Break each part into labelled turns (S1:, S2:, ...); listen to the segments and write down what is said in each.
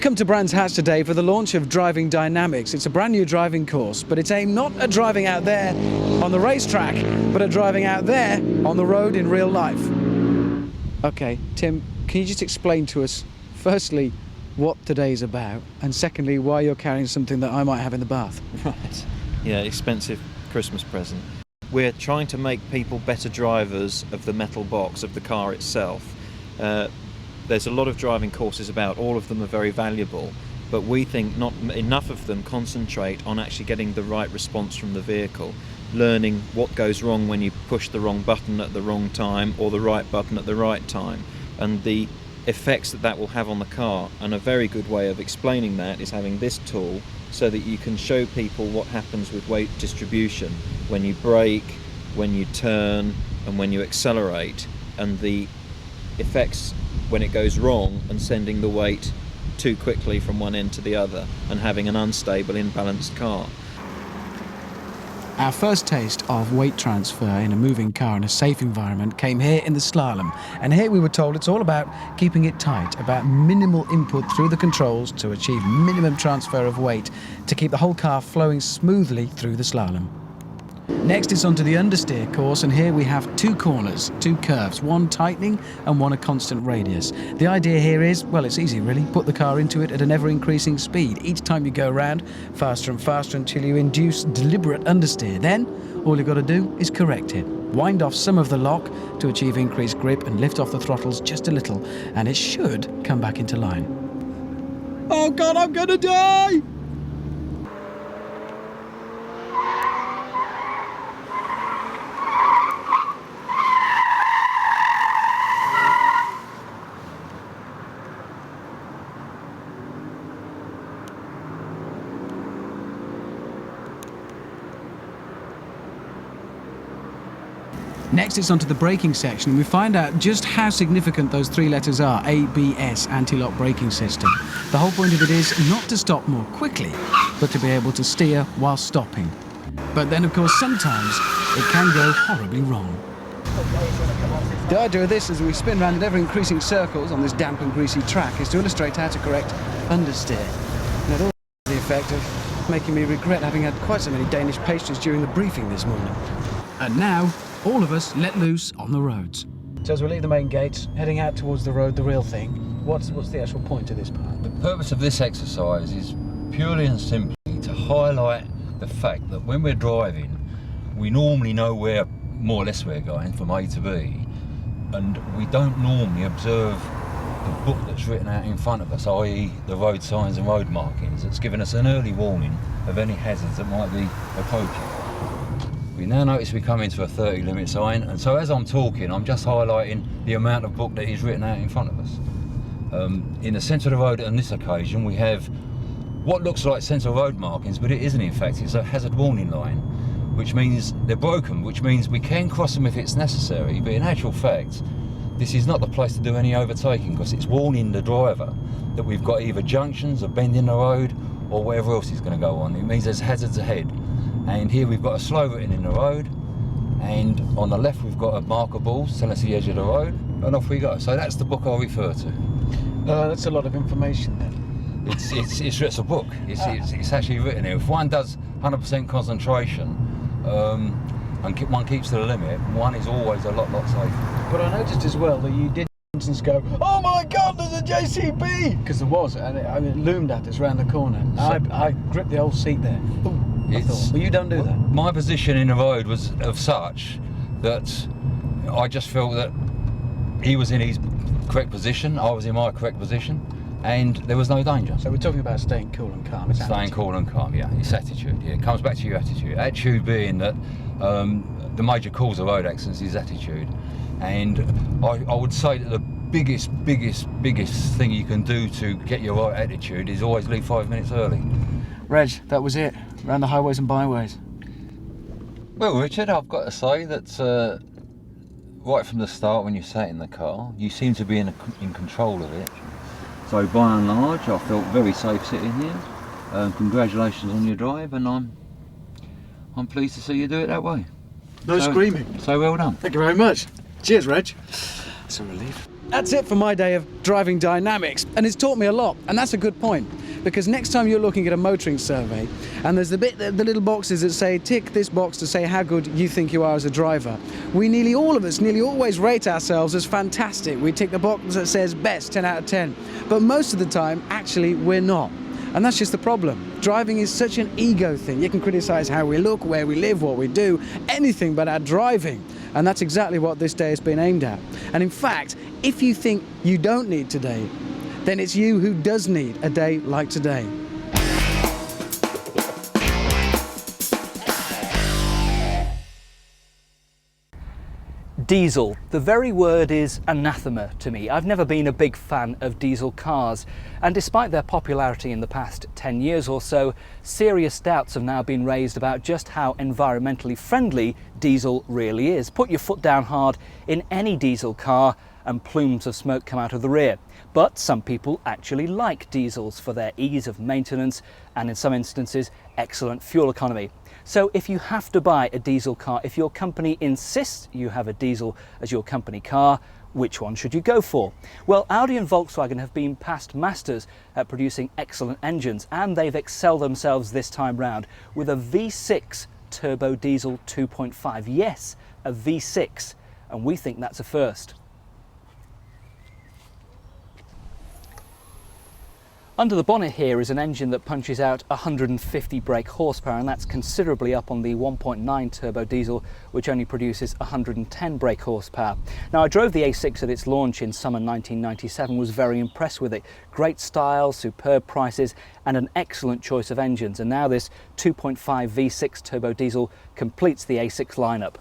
S1: We've come to Brans Hatch today for the launch of Driving Dynamics. It's a brand new driving course, but it's aimed not at driving out there on the racetrack, but at driving out there on the road in real life. Okay, Tim, can you just explain to us, firstly, what today's about, and secondly, why you're carrying something that I might have in the bath?
S2: Right. Yeah, expensive Christmas present. We're trying to make people better drivers of the metal box, of the car itself. There's a lot of driving courses about, all of them are very valuable, but we think not enough of them concentrate on actually getting the right response from the vehicle, learning what goes wrong when you push the wrong button at the wrong time or the right button at the right time, and the effects that will have on the car. And a very good way of explaining that is having this tool, so that you can show people what happens with weight distribution when you brake, when you turn, and when you accelerate, and the effects when it goes wrong and sending the weight too quickly from one end to the other and having an unstable, imbalanced car.
S1: Our first taste of weight transfer in a moving car in a safe environment came here in the slalom. And here we were told it's all about keeping it tight, about minimal input through the controls to achieve minimum transfer of weight, to keep the whole car flowing smoothly through the slalom. Next it's onto the understeer course, and here we have two corners, two curves, one tightening and one a constant radius. The idea here is, well, it's easy really, put the car into it at an ever-increasing speed. Each time you go around, faster and faster until you induce deliberate understeer. Then, all you've got to do is correct it. Wind off some of the lock to achieve increased grip and lift off the throttles just a little, and it should come back into line. Oh God, I'm gonna die! Next it's onto the braking section, and we find out just how significant those three letters are: ABS, anti-lock braking system. The whole point of it is not to stop more quickly, but to be able to steer while stopping. But then of course sometimes it can go horribly wrong. The idea of this, as we spin round in ever-increasing circles on this damp and greasy track, is to illustrate how to correct understeer. And it all has the effect of making me regret having had quite so many Danish pastries during the briefing this morning. And now, all of us let loose on the roads. So as we leave the main gates, heading out towards the road, the real thing, what's the actual point of this part?
S3: The purpose of this exercise is purely and simply to highlight the fact that when we're driving, we normally know where, more or less, we're going from A to B, and we don't normally observe the book that's written out in front of us, i.e. the road signs and road markings. It's given us an early warning of any hazards that might be approaching. We now notice we come into a 30 limit sign, and so as I'm talking, I'm just highlighting the amount of book that is written out in front of us. In the centre of the road on this occasion, we have what looks like centre road markings, but it isn't in fact. It's a hazard warning line, which means they're broken, which means we can cross them if it's necessary, but in actual fact, this is not the place to do any overtaking, because it's warning the driver that we've got either junctions, a bend in the road, or whatever else is going to go on. It means there's hazards ahead. And here we've got a slow written in the road, and on the left we've got a marker ball telling us the edge of the road, and off we go. So that's the book I refer to.
S1: That's a lot of information then.
S3: It's a book. It's actually written here. If one does 100% concentration and one keeps to the limit, one is always a lot safer.
S1: But I noticed as well that you did, for instance, go, "Oh my God, there's a JCB!" Because there was, and it loomed at us round the corner. I gripped the old seat there. Ooh. Well, you don't do that.
S3: My position in the road was of such that I just felt that he was in his correct position, I was in my correct position, and there was no danger.
S1: So we're talking about staying cool and calm. It's
S3: staying cool and calm, yeah. It's attitude. Yeah, it comes back to your attitude. Attitude being that the major cause of road accidents is attitude, and I would say that the biggest thing you can do to get your right attitude is always leave 5 minutes early.
S1: Reg, that was it. Around the highways and byways.
S3: Well, Richard, I've got to say that right from the start, when you sat in the car, you seem to be in control of it. So by and large, I felt very safe sitting here. Congratulations on your drive, and I'm pleased to see you do it that way.
S1: No screaming.
S3: So well done.
S1: Thank you very much. Cheers, Reg. It's a relief. That's it for my day of driving dynamics, and it's taught me a lot, and that's a good point, because next time you're looking at a motoring survey and there's the little boxes that say tick this box to say how good you think you are as a driver, we nearly always rate ourselves as fantastic. We tick the box that says best, 10 out of 10, but most of the time actually we're not. And that's just the problem. Driving is such an ego thing. You can criticize how we look, where we live, what we do, anything but our driving. And that's exactly what this day has been aimed at. And in fact, if you think you don't need today, then it's you who does need a day like today.
S4: Diesel. The very word is anathema to me. I've never been a big fan of diesel cars, and despite their popularity in the past 10 years or so, serious doubts have now been raised about just how environmentally friendly diesel really is. Put your foot down hard in any diesel car and plumes of smoke come out of the rear. But some people actually like diesels for their ease of maintenance and, in some instances, excellent fuel economy. So if you have to buy a diesel car, if your company insists you have a diesel as your company car, which one should you go for? Well, Audi and Volkswagen have been past masters at producing excellent engines, and they've excelled themselves this time round with a V6 turbo diesel 2.5. Yes, a V6, and we think that's a first. Under the bonnet here is an engine that punches out 150 brake horsepower, and that's considerably up on the 1.9 turbo diesel, which only produces 110 brake horsepower. Now, I drove the A6 at its launch in summer 1997, was very impressed with it. Great style, superb prices, and an excellent choice of engines. And now this 2.5 V6 turbo diesel completes the A6 lineup.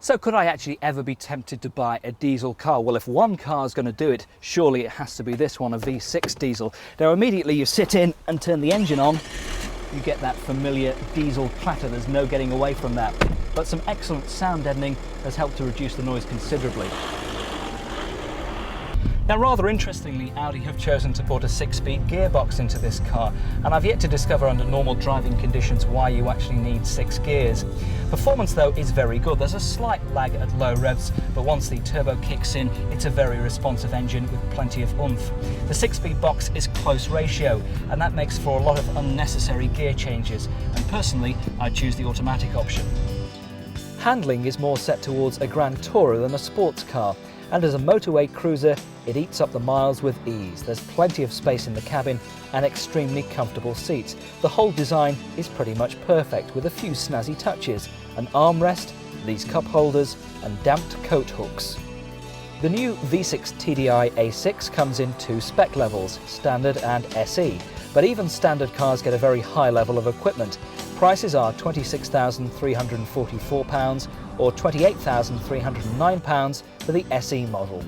S4: So could I actually ever be tempted to buy a diesel car? Well, if one car is going to do it, surely it has to be this one, a V6 diesel. Now immediately you sit in and turn the engine on, you get that familiar diesel clatter. There's no getting away from that. But some excellent sound deadening has helped to reduce the noise considerably. Now, rather interestingly, Audi have chosen to put a 6-speed gearbox into this car, and I've yet to discover under normal driving conditions why you actually need 6 gears. Performance, though, is very good. There's a slight lag at low revs, but once the turbo kicks in, it's a very responsive engine with plenty of oomph. The 6-speed box is close ratio, and that makes for a lot of unnecessary gear changes, and personally, I choose the automatic option. Handling is more set towards a Grand Tourer than a sports car, and as a motorway cruiser, it eats up the miles with ease. There's plenty of space in the cabin and extremely comfortable seats. The whole design is pretty much perfect, with a few snazzy touches: an armrest, these cup holders, and damped coat hooks. The new V6 TDi A6 comes in 2 spec levels, Standard and SE, but even standard cars get a very high level of equipment. Prices are £26,344 or £28,309 for the SE model.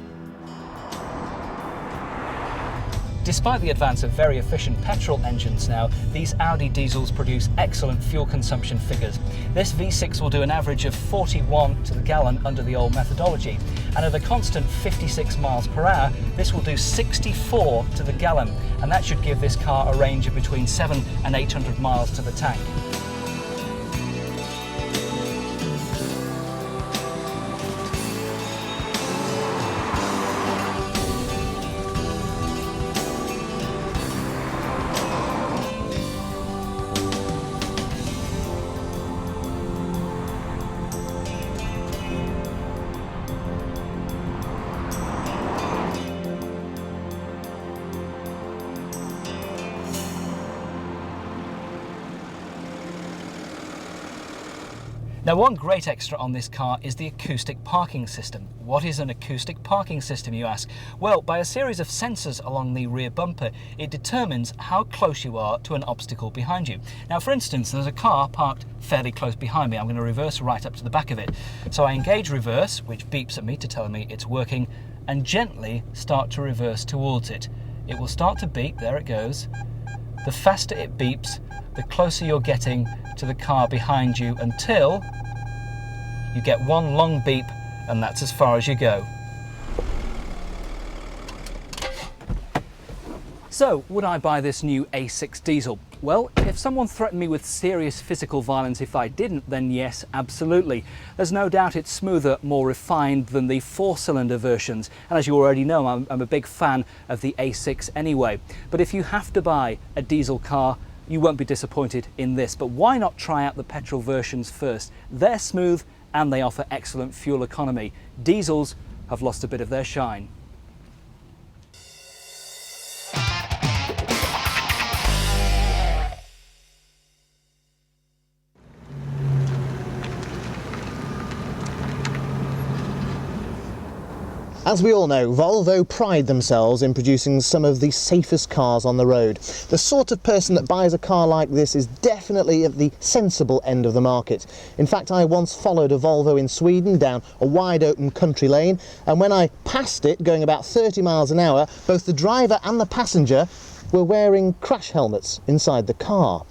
S4: Despite the advance of very efficient petrol engines now, these Audi diesels produce excellent fuel consumption figures. This V6 will do an average of 41 to the gallon under the old methodology, and at a constant 56 miles per hour, this will do 64 to the gallon, and that should give this car a range of between 700 and 800 miles to the tank. Now, one great extra on this car is the acoustic parking system. What is an acoustic parking system, you ask? Well, by a series of sensors along the rear bumper, it determines how close you are to an obstacle behind you. Now, for instance, there's a car parked fairly close behind me. I'm going to reverse right up to the back of it. So I engage reverse, which beeps at me to tell me it's working, and gently start to reverse towards it. It will start to beep, there it goes. The faster it beeps, the closer you're getting to the car behind you, until you get one long beep, and that's as far as you go. So, would I buy this new A6 diesel? Well, if someone threatened me with serious physical violence if I didn't, then yes, absolutely. There's no doubt it's smoother, more refined than the 4-cylinder versions. And as you already know, I'm a big fan of the A6 anyway. But if you have to buy a diesel car, you won't be disappointed in this. But why not try out the petrol versions first? They're smooth and they offer excellent fuel economy. Diesels have lost a bit of their shine.
S5: As we all know, Volvo pride themselves in producing some of the safest cars on the road. The sort of person that buys a car like this is definitely at the sensible end of the market. In fact, I once followed a Volvo in Sweden down a wide open country lane, and when I passed it going about 30 miles an hour, both the driver and the passenger were wearing crash helmets inside the car.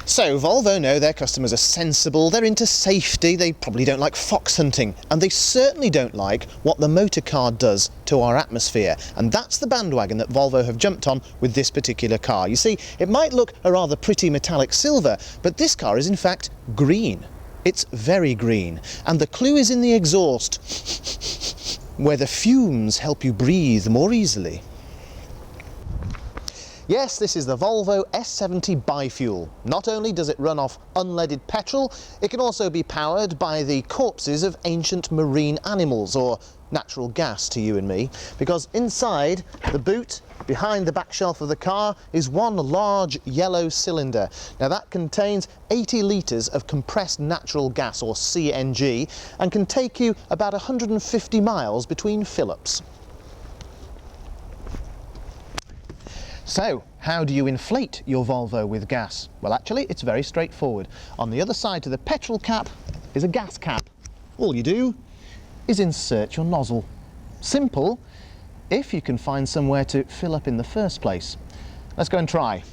S5: So Volvo know their customers are sensible, they're into safety, they probably don't like fox hunting, and they certainly don't like what the motor car does to our atmosphere. And that's the bandwagon that Volvo have jumped on with this particular car. You see, it might look a rather pretty metallic silver, but this car is in fact green. It's very green, and the clue is in the exhaust, where the fumes help you breathe more easily. Yes, this is the Volvo S70 Bifuel. Not only does it run off unleaded petrol, it can also be powered by the corpses of ancient marine animals, or natural gas to you and me, because inside the boot, behind the back shelf of the car, is one large yellow cylinder. Now that contains 80 litres of compressed natural gas, or CNG, and can take you about 150 miles between fill-ups. So, how do you inflate your Volvo with gas? Well, actually, it's very straightforward. On the other side to the petrol cap is a gas cap. All you do is insert your nozzle. Simple, if you can find somewhere to fill up in the first place. Let's go and try.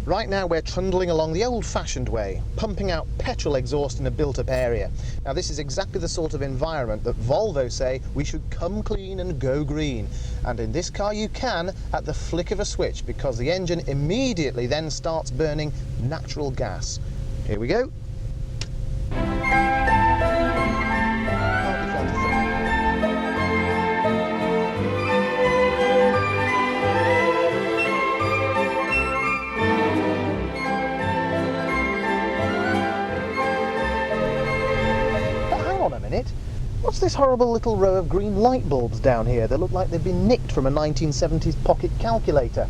S5: Right now we're trundling along the old-fashioned way, pumping out petrol exhaust in a built-up area. Now this is exactly the sort of environment that Volvo say we should come clean and go green. And in this car you can at the flick of a switch, because the engine immediately then starts burning natural gas. Here we go. What's this horrible little row of green light bulbs down here that look like they've been nicked from a 1970s pocket calculator?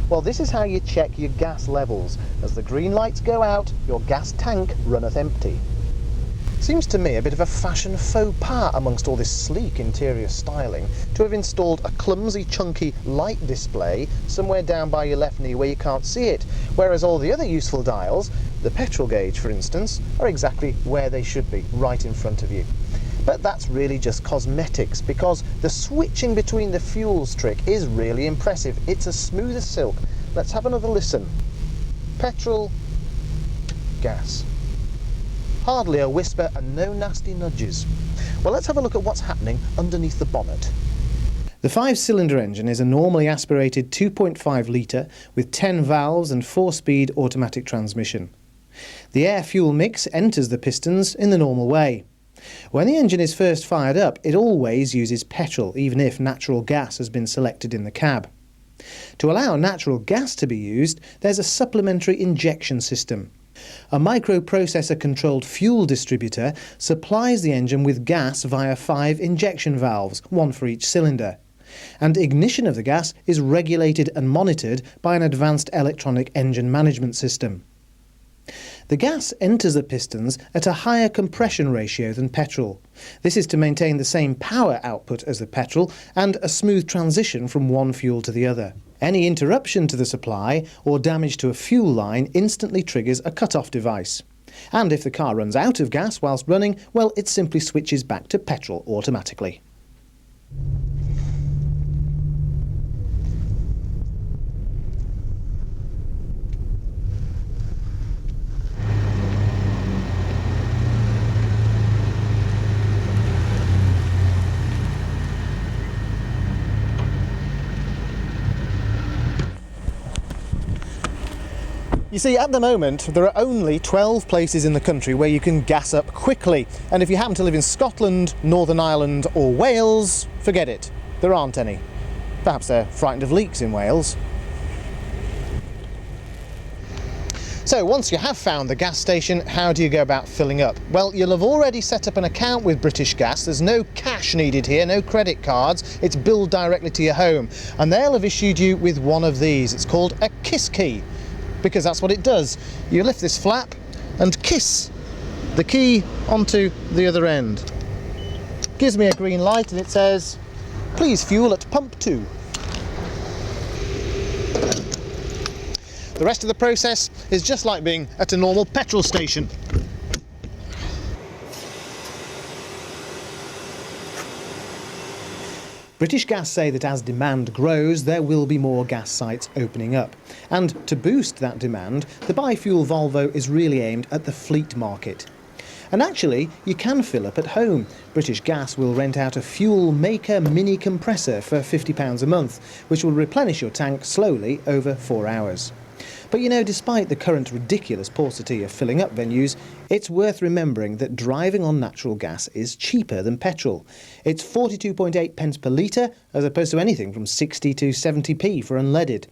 S5: Well, this is how you check your gas levels. As the green lights go out, your gas tank runneth empty. Seems to me a bit of a fashion faux pas amongst all this sleek interior styling to have installed a clumsy, chunky light display somewhere down by your left knee where you can't see it, whereas all the other useful dials, the petrol gauge for instance, are exactly where they should be, right in front of you. But that's really just cosmetics, because the switching between the fuels trick is really impressive. It's as smooth as silk. Let's have another listen. Petrol, gas. Hardly a whisper and no nasty nudges. Well, let's have a look at what's happening underneath the bonnet. The 5-cylinder engine is a normally aspirated 2.5 litre with 10 valves and 4-speed automatic transmission. The air-fuel mix enters the pistons in the normal way. When the engine is first fired up, it always uses petrol, even if natural gas has been selected in the cab. To allow natural gas to be used, there's a supplementary injection system. A microprocessor-controlled fuel distributor supplies the engine with gas via 5 injection valves, one for each cylinder. And ignition of the gas is regulated and monitored by an advanced electronic engine management system. The gas enters the pistons at a higher compression ratio than petrol. This is to maintain the same power output as the petrol and a smooth transition from one fuel to the other. Any interruption to the supply or damage to a fuel line instantly triggers a cut-off device. And if the car runs out of gas whilst running, well, it simply switches back to petrol automatically. You see, at the moment, there are only 12 places in the country where you can gas up quickly. And if you happen to live in Scotland, Northern Ireland or Wales, forget it. There aren't any. Perhaps they're frightened of leaks in Wales. So once you have found the gas station, how do you go about filling up? Well, you'll have already set up an account with British Gas. There's no cash needed here, no credit cards. It's billed directly to your home. And they'll have issued you with one of these. It's called a kiss key, because that's what it does. You lift this flap and kiss the key onto the other end. Gives me a green light and it says, please fuel at pump 2. The rest of the process is just like being at a normal petrol station. British Gas say that as demand grows, there will be more gas sites opening up. And to boost that demand, the bi-fuel Volvo is really aimed at the fleet market. And actually, you can fill up at home. British Gas will rent out a fuel maker mini compressor for £50 a month, which will replenish your tank slowly over 4 hours. But you know, despite the current ridiculous paucity of filling up venues, it's worth remembering that driving on natural gas is cheaper than petrol. It's 42.8 pence per litre, as opposed to anything from 60 to 70p for unleaded.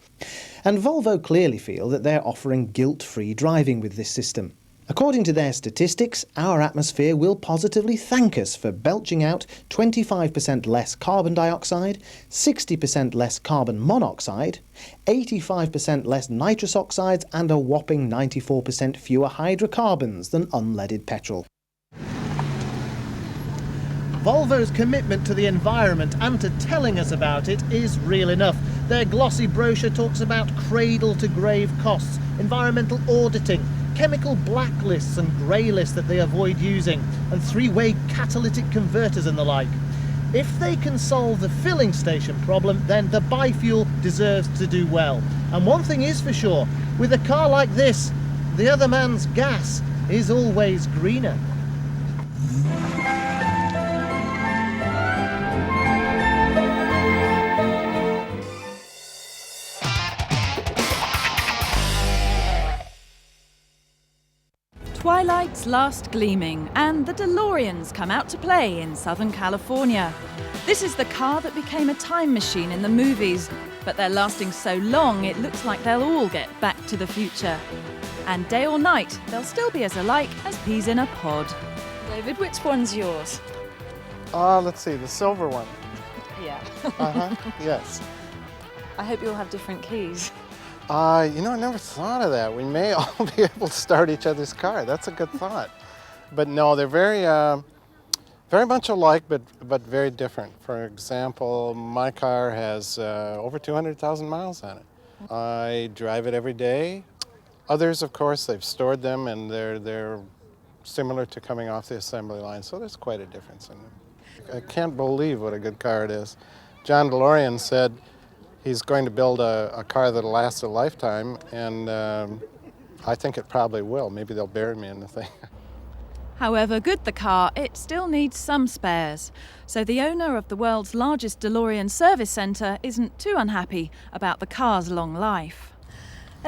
S5: And Volvo clearly feel that they're offering guilt-free driving with this system. According to their statistics, our atmosphere will positively thank us for belching out 25% less carbon dioxide, 60% less carbon monoxide, 85% less nitrous oxides and a whopping 94% fewer hydrocarbons than unleaded petrol. Volvo's commitment to the environment and to telling us about it is real enough. Their glossy brochure talks about cradle-to-grave costs, environmental auditing, chemical blacklists and grey lists that they avoid using, and three-way catalytic converters and the like. If they can solve the filling station problem, then the bi-fuel deserves to do well. And one thing is for sure, with a car like this, the other man's gas is always greener.
S6: Twilight's last gleaming, and the DeLoreans come out to play in Southern California. This is the car that became a time machine in the movies, but they're lasting so long it looks like they'll all get back to the future. And day or night, they'll still be as alike as peas in a pod. David, which one's yours?
S5: Let's see, the silver one.
S6: Yeah.
S5: Yes.
S6: I hope you'll have different keys.
S7: You know, I never thought of that. We may all be able to start each other's car. That's a good thought. But no, they're very much alike, but very different. For example, my car has over 200,000 miles on it. I drive it every day. Others, of course, they've stored them and they're similar to coming off the assembly line, so there's quite a difference in them. I can't believe what a good car it is. John DeLorean said he's going to build a car that'll last a lifetime, and I think it probably will. Maybe they'll bury me in the thing.
S6: However good the car, it still needs some spares. So the owner of the world's largest DeLorean service centre isn't too unhappy about the car's long life.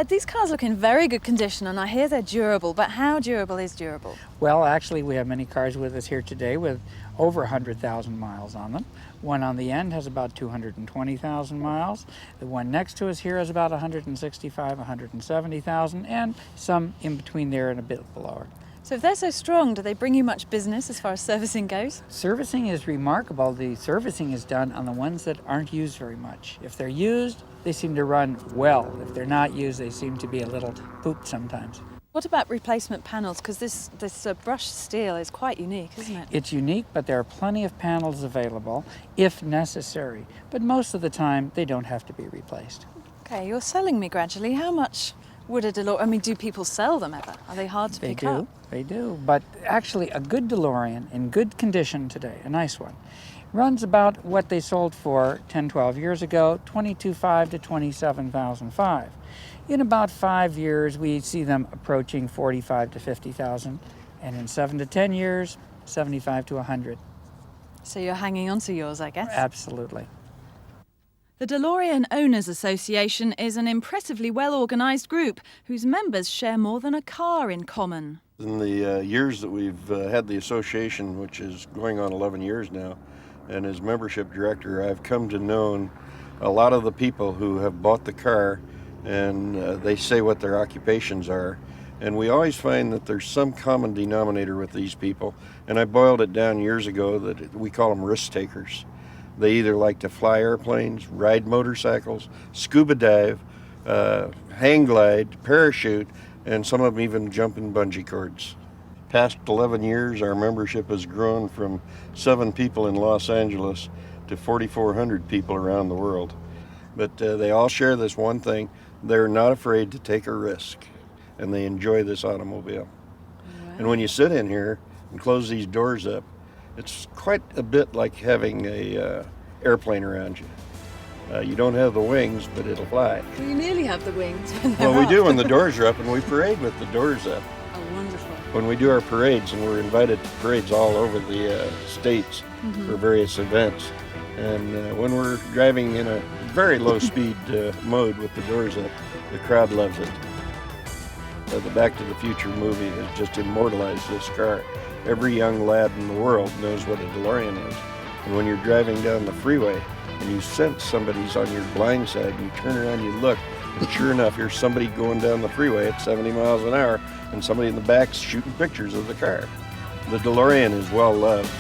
S6: These cars look in very good condition, and I hear they're durable, but how durable is durable?
S8: Well, actually, we have many cars with us here today with over 100,000 miles on them. One on the end has about 220,000 miles. The one next to us here has about 165, 170,000, and some in between there and a bit below.
S6: So if they're so strong, do they bring you much business as far as servicing goes?
S8: Servicing is remarkable. The servicing is done on the ones that aren't used very much. If they're used, they seem to run well. If they're not used, they seem to be a little pooped sometimes.
S6: What about replacement panels? Because this brushed steel is quite unique, isn't it?
S8: It's unique, but there are plenty of panels available if necessary. But most of the time, they don't have to be replaced.
S6: Okay, you're selling me gradually. How much would a DeLorean, I mean, do people sell them ever? Are they hard to pick up?
S8: They do. But actually, a good DeLorean in good condition today, a nice one, runs about what they sold for 10, 12 years ago, $22,500 to $27,500. In about 5 years, we see them approaching $45,000 to $50,000, and in 7 to 10 years, $75,000 to $100,000.
S6: So you're hanging on to yours, I guess?
S8: Absolutely.
S6: The DeLorean Owners Association is an impressively well-organised group whose members share more than a car in common.
S9: In the years that we've had the association, which is going on 11 years now, and as membership director, I've come to know a lot of the people who have bought the car, and they say what their occupations are. And we always find that there's some common denominator with these people, and I boiled it down years ago that we call them risk takers. They either like to fly airplanes, ride motorcycles, scuba dive, hang glide, parachute, and some of them even jump in bungee cords. Past 11 years, our membership has grown from 7 people in Los Angeles to 4,400 people around the world. But they all share this one thing: they're not afraid to take a risk, and they enjoy this automobile. Wow. And when you sit in here and close these doors up, it's quite a bit like having a airplane around you. You don't have the wings, but it'll fly.
S6: Well, you nearly have the wings.
S9: Well, we do when the doors are up, and we parade with the doors up.
S6: Oh, wonderful.
S9: When we do our parades, and we're invited to parades all over the states for various events. And when we're driving in a very low speed mode with the doors up, the crowd loves it. The Back to the Future movie has just immortalized this car. Every young lad in the world knows what a DeLorean is. And when you're driving down the freeway and you sense somebody's on your blind side, and you turn around, you look, and sure enough, here's somebody going down the freeway at 70 miles an hour, and somebody in the back's shooting pictures of the car. The DeLorean is well loved.